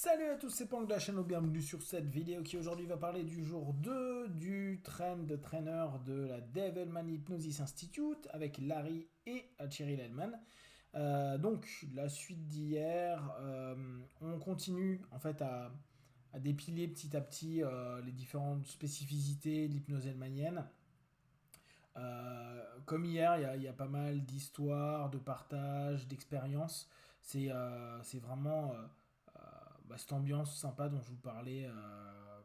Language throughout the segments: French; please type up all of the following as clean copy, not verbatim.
Salut à tous, c'est Pank de la chaîne, bienvenue sur cette vidéo qui aujourd'hui va parler du jour 2 du trainer de la Devilman Hypnosis Institute avec Larry et Cyril Hellman. Donc la suite d'hier, on continue en fait à dépiler petit à petit les différentes spécificités de l'hypnose hellmanienne. Comme hier, il y a pas mal d'histoires, de partages, d'expériences. C'est vraiment cette ambiance sympa dont je vous parlais,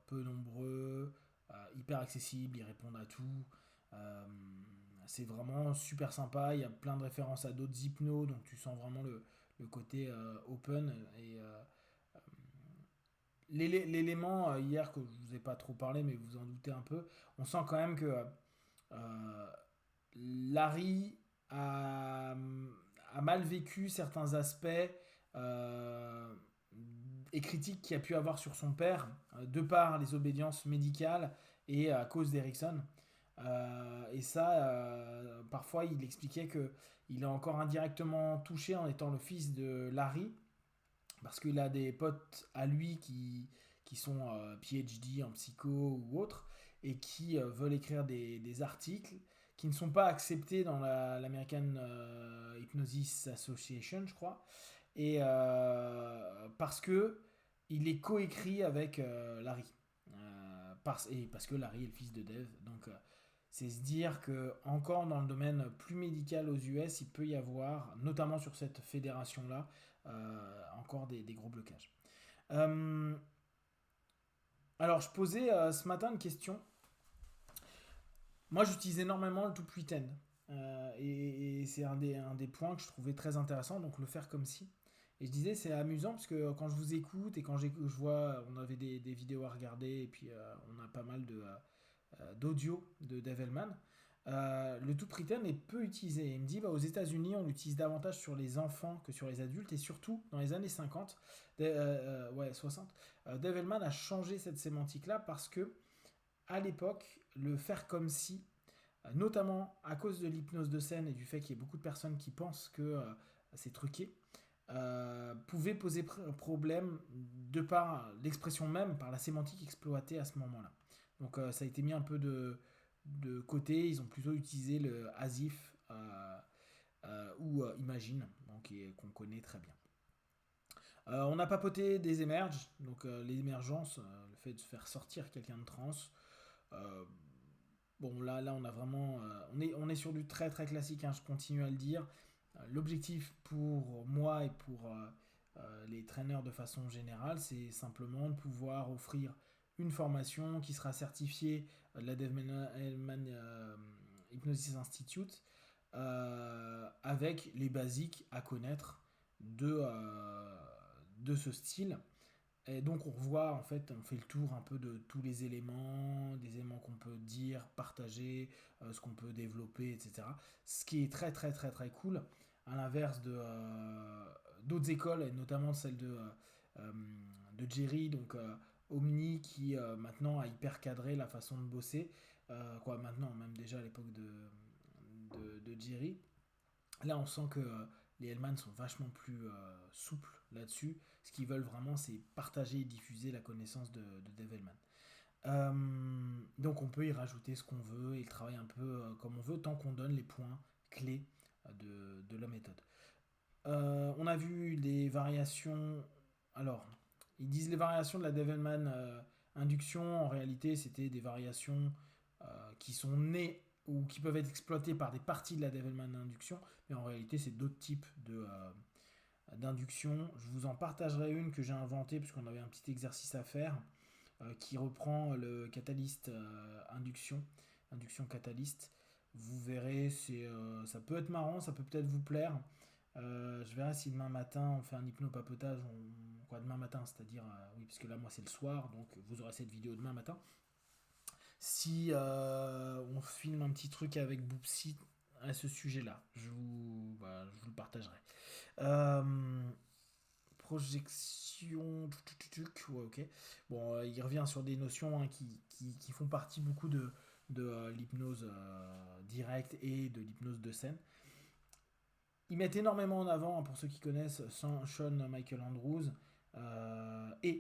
peu nombreux, hyper accessible, ils répondent à tout. Euh, c'est vraiment super sympa, il y a plein de références à d'autres hypnos, donc tu sens vraiment le côté open. Et l'élément hier que je vous ai pas trop parlé, mais vous en doutez un peu, on sent quand même que euh, Larry a mal vécu certains aspects euh, et critiques qu'il a pu avoir sur son père, de par les obédiences médicales et à cause d'Erickson. Et ça, parfois, il expliquait que il est encore indirectement touché en étant le fils de Larry, parce qu'il a des potes à lui qui sont PhD en psycho ou autres, et qui veulent écrire des articles qui ne sont pas acceptés dans l'American Hypnosis Association, je crois, et parce que il est coécrit avec Larry. Et parce que Larry est le fils de Dev. Donc c'est se dire que encore dans le domaine plus médical aux US, il peut y avoir, notamment sur cette fédération-là, encore des gros blocages. Euh, alors je posais ce matin une question. Moi j'utilise énormément le to pretend. Et c'est un des points que je trouvais très intéressant, donc le faire comme si. Et je disais, c'est amusant parce que quand je vous écoute et quand je vois, on avait des vidéos à regarder et puis on a pas mal d'audio de Devilman. Le to pretend est peu utilisé. Il me dit, bah, aux États-Unis, on l'utilise davantage sur les enfants que sur les adultes et surtout dans les années 50, ouais, 60. Devilman a changé cette sémantique-là parce que à l'époque, le faire comme si, notamment à cause de l'hypnose de scène et du fait qu'il y ait beaucoup de personnes qui pensent que c'est truqué, pouvait poser problème de par l'expression même, par la sémantique exploitée à ce moment-là. Donc ça a été mis un peu de côté, ils ont plutôt utilisé le asif ou imagine, donc, qu'on connaît très bien. On a papoté des émerges, donc les émergences, le fait de faire sortir quelqu'un de transe. Euh, Bon, là, on a vraiment. On est sur du très très classique, hein, je continue à le dire. L'objectif pour moi et pour les traîneurs de façon générale, c'est simplement de pouvoir offrir une formation qui sera certifiée de la Devilman Hypnosis Institute avec les basiques à connaître de ce style. Et donc on voit, en fait, on fait le tour un peu de tous les éléments, des éléments qu'on peut dire, partager, ce qu'on peut développer, etc. Ce qui est très très très très cool, à l'inverse d'autres écoles, et notamment celle euh, de Jerry, donc Omni, qui maintenant a hyper cadré la façon de bosser, quoi maintenant, même déjà à l'époque de Jerry. Là, on sent que les Hellman sont vachement plus souples là-dessus. Ce qu'ils veulent vraiment, c'est partager et diffuser la connaissance de Devilman. Donc, on peut y rajouter ce qu'on veut et travailler un peu comme on veut, tant qu'on donne les points clés de la méthode. On a vu des variations. Alors, ils disent les variations de la Devilman induction. En réalité, c'était des variations qui sont nées ou qui peuvent être exploitées par des parties de la Devilman induction, mais en réalité, c'est d'autres types d'induction. Je vous en partagerai une que j'ai inventée parce qu'on avait un petit exercice à faire qui reprend le catalyste induction catalyste. Vous verrez, ça peut être marrant, ça peut peut-être vous plaire. Je verrai si demain matin on fait un hypnopapotage, quoi demain matin, c'est-à-dire, oui, parce que là moi c'est le soir, donc vous aurez cette vidéo demain matin. Si on filme un petit truc avec Boopsy à ce sujet-là, je vous le partagerai. Euh, Projection, ouais, ok. Bon, il revient sur des notions, hein, qui font partie beaucoup de l'hypnose directe et de l'hypnose de scène. Ils mettent énormément en avant, hein, pour ceux qui connaissent, Sean Michael Andrews et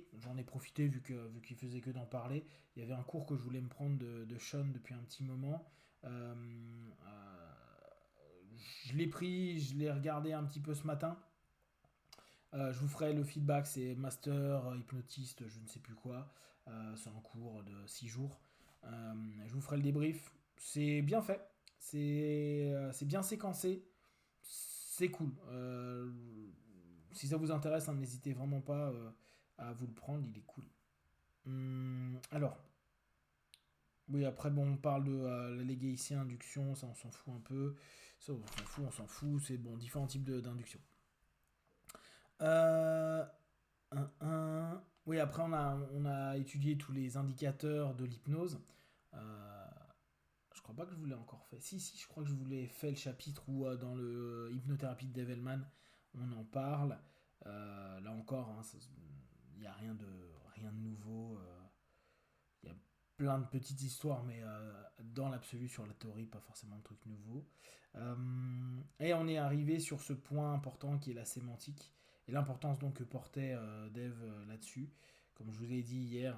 profité, vu qu'il faisait que d'en parler. Il y avait un cours que je voulais me prendre de Sean depuis un petit moment. Euh, euh, je l'ai pris, je l'ai regardé un petit peu ce matin. Je vous ferai le feedback, c'est master, hypnotiste, je ne sais plus quoi. C'est un cours de 6 jours. Je vous ferai le débrief. C'est bien fait, c'est bien séquencé, c'est cool. Si ça vous intéresse, hein, n'hésitez vraiment pas à vous le prendre, il est cool. Alors, oui, après, bon, on parle de la legacy induction, ça on s'en fout un peu. Ça on s'en fout, c'est bon, différents types d'induction. Euh, Oui, après, on a étudié tous les indicateurs de l'hypnose. Euh, je crois pas que je vous l'ai encore fait. Si, je crois que je vous l'ai fait le chapitre où, dans le hypnothérapie de Develman, on en parle. Là encore, hein, il n'y a rien de nouveau. Il y a plein de petites histoires, mais dans l'absolu, sur la théorie, pas forcément de trucs nouveaux. Et on est arrivé sur ce point important qui est la sémantique et l'importance donc que portait Dev là-dessus. Comme je vous ai dit hier,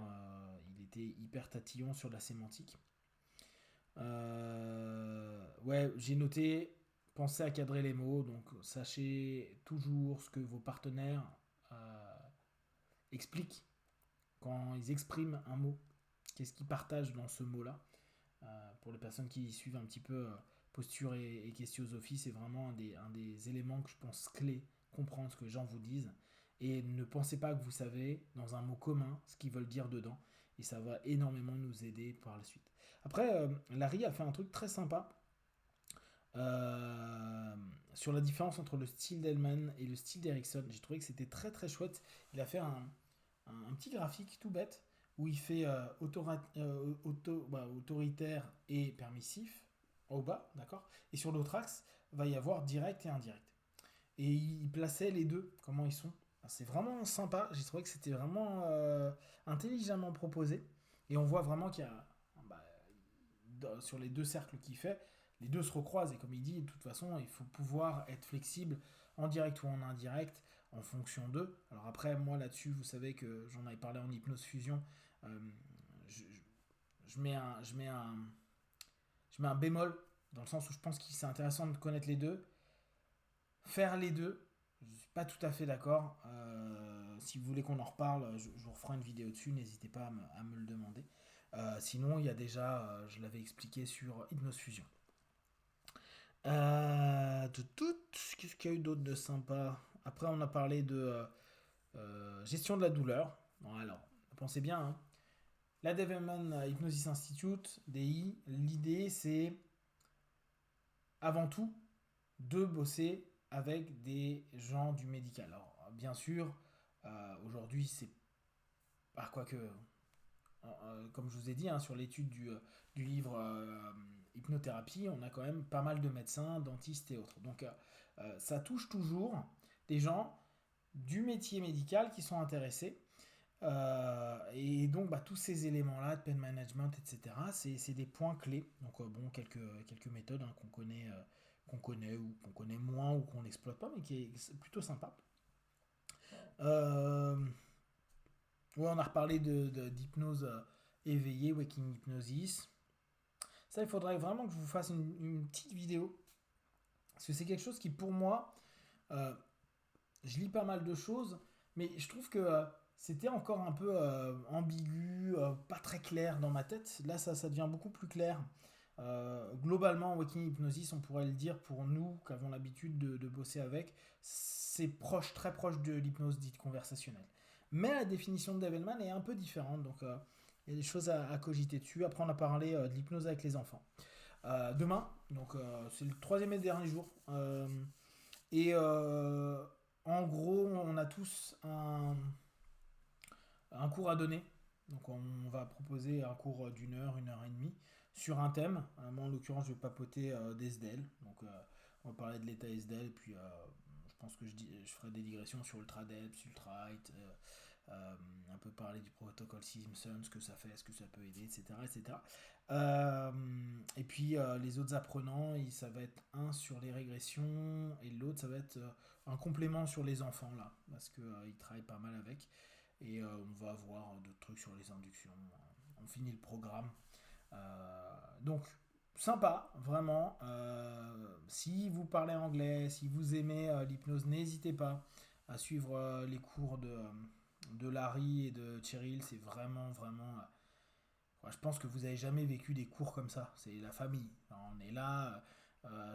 il était hyper tatillon sur la sémantique. Ouais, j'ai noté, pensez à cadrer les mots, donc sachez toujours ce que vos partenaires expliquent quand ils expriment un mot. Qu'est-ce qu'ils partagent dans ce mot-là. Pour les personnes qui suivent un petit peu posture et questionsophie, c'est vraiment un des éléments que je pense clés, comprendre ce que les gens vous disent. Et ne pensez pas que vous savez, dans un mot commun, ce qu'ils veulent dire dedans. Et ça va énormément nous aider par la suite. Après, Larry a fait un truc très sympa euh, sur la différence entre le style d'Hellman et le style d'Erickson. J'ai trouvé que c'était très très chouette. Il a fait un petit graphique tout bête où il fait autoritaire et permissif au bas, d'accord. Et sur l'autre axe, va y avoir direct et indirect. Et il plaçait les deux, comment ils sont. C'est vraiment sympa. J'ai trouvé que c'était vraiment intelligemment proposé. Et on voit vraiment qu'il y a, bah, sur les deux cercles qu'il fait, les deux se recroisent. Et comme il dit, de toute façon, il faut pouvoir être flexible en direct ou en indirect en fonction d'eux. Alors après, moi là-dessus, vous savez que j'en avais parlé en hypnose fusion. euh, je, je mets je mets un bémol dans le sens où je pense que c'est intéressant de connaître les deux. Faire les deux, je ne suis pas tout à fait d'accord. Si vous voulez qu'on en reparle, je vous referai une vidéo dessus, n'hésitez pas à me le demander. Sinon, il y a déjà, je l'avais expliqué sur Hypnose Fusion. Qu'est-ce qu'il y a eu d'autre de sympa. Après, on a parlé de gestion de la douleur. Bon, alors, pensez bien, hein. La Development Hypnosis Institute, DI, l'idée c'est avant tout de bosser avec des gens du médical. Alors, bien sûr, aujourd'hui, c'est. Par quoi que. Comme je vous ai dit, hein, sur l'étude du livre Hypnothérapie, on a quand même pas mal de médecins, dentistes et autres. Donc, ça touche toujours des gens du métier médical qui sont intéressés. Et donc, tous ces éléments-là, de pain management, etc., c'est des points clés. Donc, bon, quelques méthodes, hein, qu'on connaît ou qu'on connaît moins ou qu'on n'exploite pas, mais qui est plutôt sympa. Euh, ouais, on a reparlé d'hypnose éveillée, waking hypnosis. Ça, il faudrait vraiment que je vous fasse une petite vidéo. Parce que c'est quelque chose qui, pour moi, euh, je lis pas mal de choses, mais je trouve que c'était encore un peu ambigu, pas très clair dans ma tête. Là, ça devient beaucoup plus clair. Globalement, Waking Hypnosis, on pourrait le dire pour nous qui avons l'habitude de bosser avec, c'est proche, très proche de l'hypnose dite conversationnelle. Mais la définition de Develman est un peu différente, donc il y a des choses à cogiter dessus. Après, on a parlé de l'hypnose avec les enfants. Demain, donc c'est le troisième et dernier jour. Et en gros, on a tous un cours à donner. Donc on va proposer un cours une heure et demie, sur un thème. Moi, en l'occurrence, je vais papoter des SDL. Donc on va parler de l'état SDL. Et puis je pense que je ferai des digressions sur Ultra Depth, Ultra Height. Un peu parler du protocole Simpson, ce que ça fait, ce que ça peut aider, etc. etc. Et puis les autres apprenants, ça va être un sur les régressions et l'autre ça va être un complément sur les enfants là, parce qu'ils travaillent pas mal avec. Et et on va voir d'autres trucs sur les inductions. On finit le programme. Donc, sympa, vraiment. Si vous parlez anglais, si vous aimez l'hypnose, n'hésitez pas à suivre les cours de Larry et de Cheryl. C'est vraiment, vraiment. Ouais, je pense que vous avez jamais vécu des cours comme ça. C'est la famille. On est là,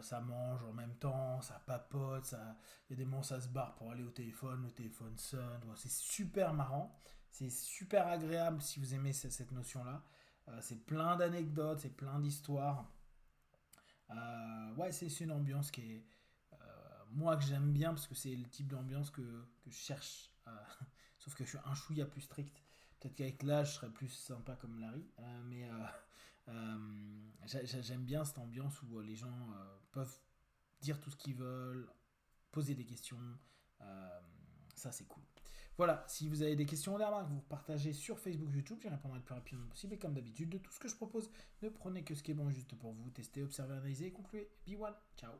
ça mange en même temps, ça papote, il y a des moments ça se barre pour aller au téléphone, le téléphone sonne. Ouais, c'est super marrant, c'est super agréable si vous aimez cette notion-là. C'est plein d'anecdotes, c'est plein d'histoires. Ouais, c'est une ambiance qui est moi que j'aime bien parce que c'est le type d'ambiance que je cherche. Sauf que je suis un chouïa plus strict. Peut-être qu'avec l'âge, je serais plus sympa comme Larry. Mais j'aime bien cette ambiance où les gens peuvent dire tout ce qu'ils veulent, poser des questions. Euh, Ça, c'est cool. Voilà, si vous avez des questions ou des remarques, vous partagez sur Facebook, YouTube, j'y répondrai le plus rapidement possible. Et comme d'habitude, de tout ce que je propose, ne prenez que ce qui est bon juste pour vous. Testez, observez, analysez et concluez. Be one. Ciao.